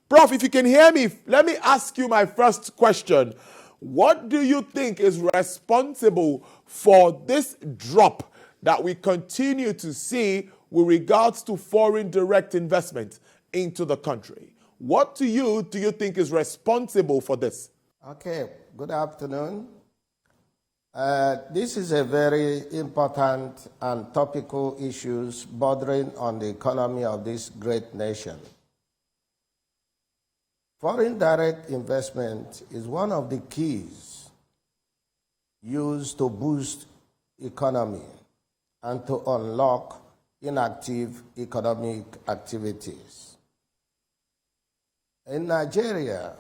Prof, if you can hear me, let me ask you my first question. What do you think is responsible for this drop that we continue to see with regards to foreign direct investment into the country? What do you think is responsible for this? Okay, good afternoon. This is a very important and topical issue bordering on the economy of this great nation. Foreign direct investment is one of the keys used to boost economy and to unlock inactive economic activities. In Nigeria,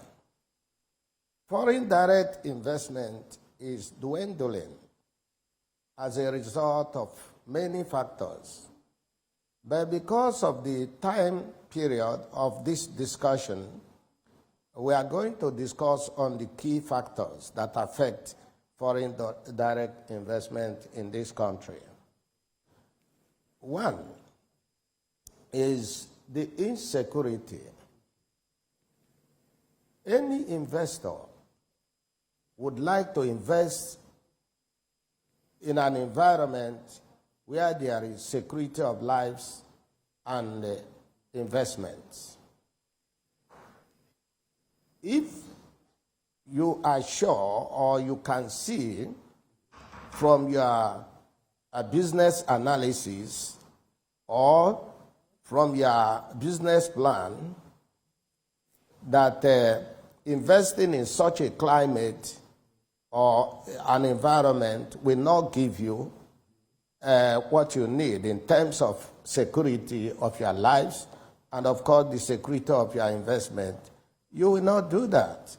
foreign direct investment is dwindling as a result of many factors. But because of the time period of this discussion, we are going to discuss on the key factors that affect foreign direct investment in this country. One is the insecurity. Any investor would like to invest in an environment where there is security of lives and investments. If you are sure or you can see from your business analysis or from your business plan that investing in such a climate or an environment will not give you what you need in terms of security of your lives and, of course, the security of your investment, you will not do that.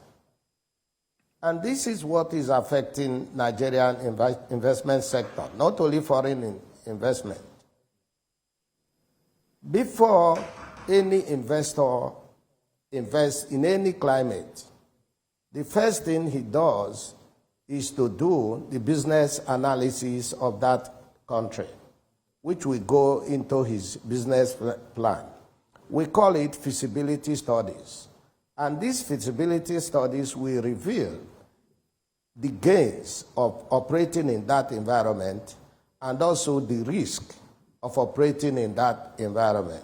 And this is what is affecting Nigerian investment sector, not only foreign investment. Before any investor invests in any climate, the first thing he does is to do the business analysis of that country, which will go into his business plan. We call it feasibility studies. And these feasibility studies will reveal the gains of operating in that environment and also the risk of operating in that environment.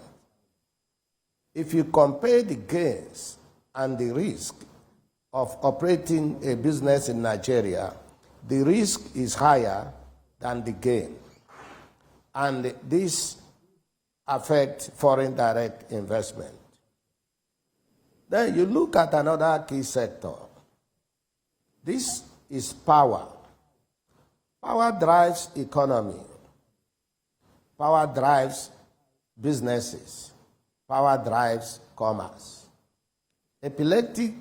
If you compare the gains and the risk of operating a business in Nigeria, the risk is higher than the gain. And this affects foreign direct investment. Then you look at another key sector. This is power. Power drives economy. Power drives businesses. Power drives commerce. Epileptic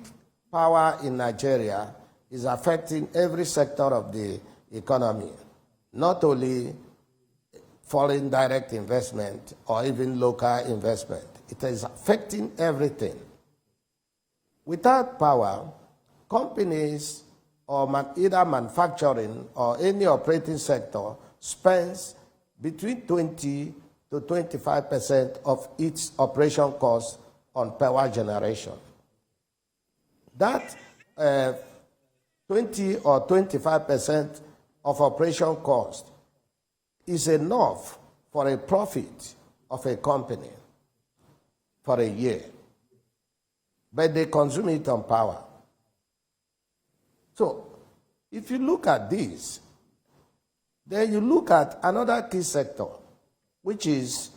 power in Nigeria is affecting every sector of the economy, not only foreign direct investment or even local investment. It is affecting everything. Without power, companies or either manufacturing or any operating sector spends between 20 to 25% of its operation cost on power generation. That 20 or 25% of operation cost is enough for a profit of a company for a year. But they consume it on power. So, if you look at this, then you look at another key sector, which is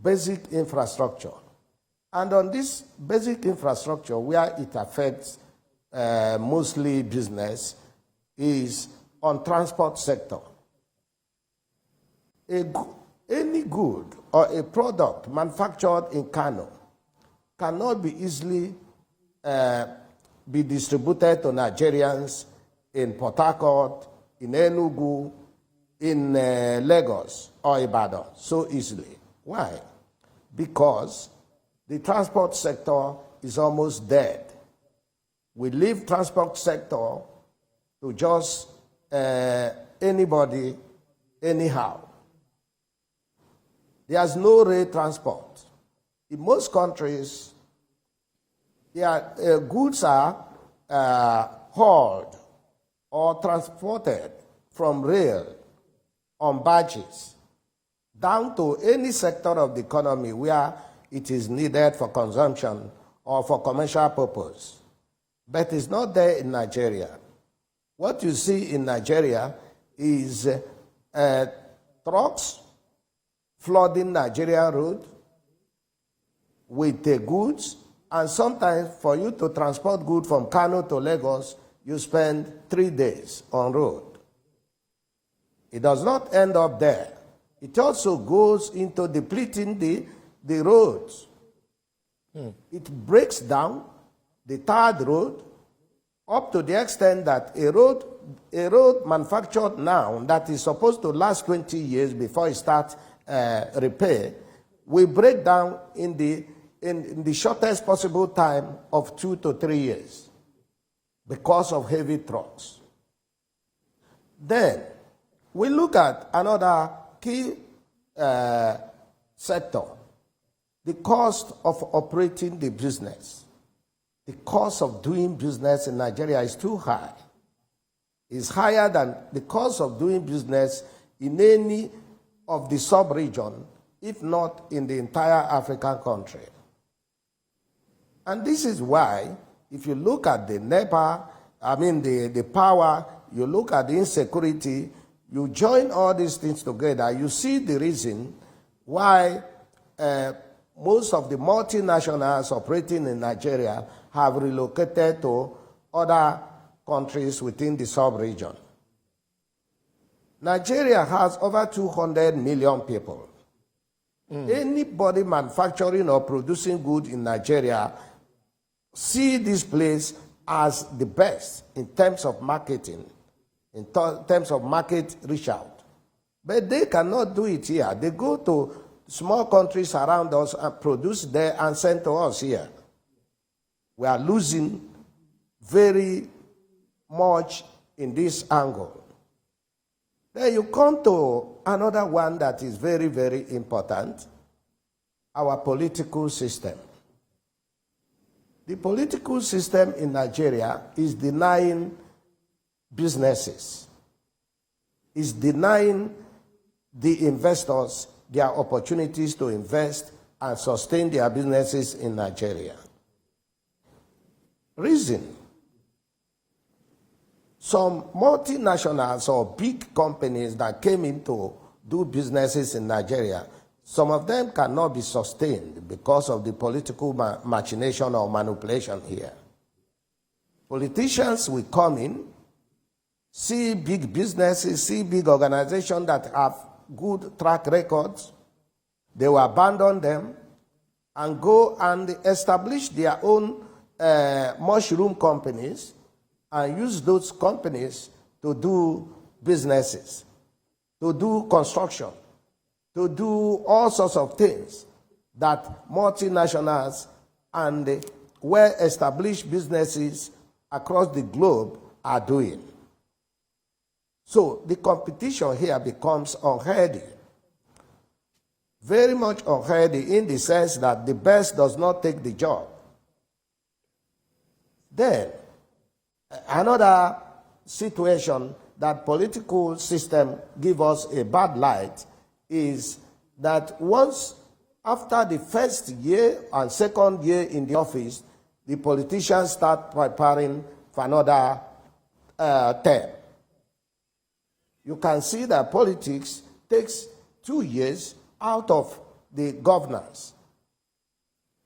basic infrastructure. And on this basic infrastructure, where it affects mostly business, is on transport sector. Any good or a product manufactured in Kano cannot be easily be distributed to Nigerians in Port Harcourt, in Enugu, in Lagos or Ibadan so easily. Why? Because the transport sector is almost dead. We leave transport sector to just anybody, anyhow. There's no rail transport. in most countries, goods are hauled or transported from rail on barges down to any sector of the economy where it is needed for consumption or for commercial purpose. But it's not there in Nigeria. What you see in Nigeria is trucks flooding Nigeria road with the goods, and sometimes for you to transport goods from Kano to Lagos, you spend 3 days on road. It does not end up there. It also goes into depleting the roads. It breaks down the tarred road up to the extent that a road manufactured now that is supposed to last 20 years before it starts repair will break down in the shortest possible time of 2 to 3 years because of heavy trucks. Then we look at another key sector, the cost of operating the business. The cost of doing business in Nigeria is too high. It's higher than the cost of doing business in any of the sub-region, if not in the entire African country. And this is why, if you look at the the power, you look at the insecurity, you join all these things together, you see the reason why most of the multinationals operating in Nigeria have relocated to other countries within the sub-region. Nigeria has over 200 million people. Anybody manufacturing or producing goods in Nigeria see this place as the best in terms of marketing, in terms of market reach out. But they cannot do it here. They go to small countries around us and produce there and send to us here. We are losing very much in this angle. Then you come to another one that is very, very important, our political system. The political system in Nigeria is denying businesses, is denying the investors their opportunities to invest and sustain their businesses in Nigeria. Reason: some multinationals or big companies that came in to do businesses in Nigeria, some of them cannot be sustained because of the political machination or manipulation here. Politicians will come in, see big businesses, see big organizations that have good track records, they will abandon them and go and establish their own mushroom companies and use those companies to do businesses, to do construction, to do all sorts of things that multinationals and well-established businesses across the globe are doing. So the competition here becomes unhealthy. Very much unhealthy in the sense that the best does not take the job. Then, another situation that political system give us a bad light is that once after the first year and second year in the office, the politicians start preparing for another term. You can see that politics takes 2 years out of the governance.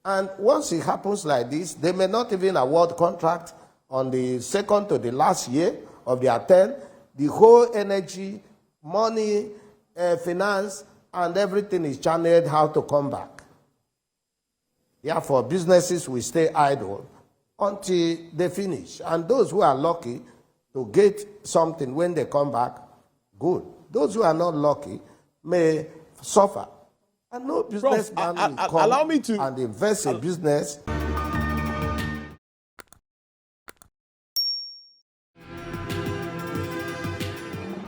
And once it happens like this, they may not even award contract on the second to the last year of their term. The whole energy, money, finance, and everything is channeled how to come back. Therefore, businesses will stay idle until they finish. And those who are lucky to get something when they come back, good. Those who are not lucky may suffer. And no businessman will come and invest in business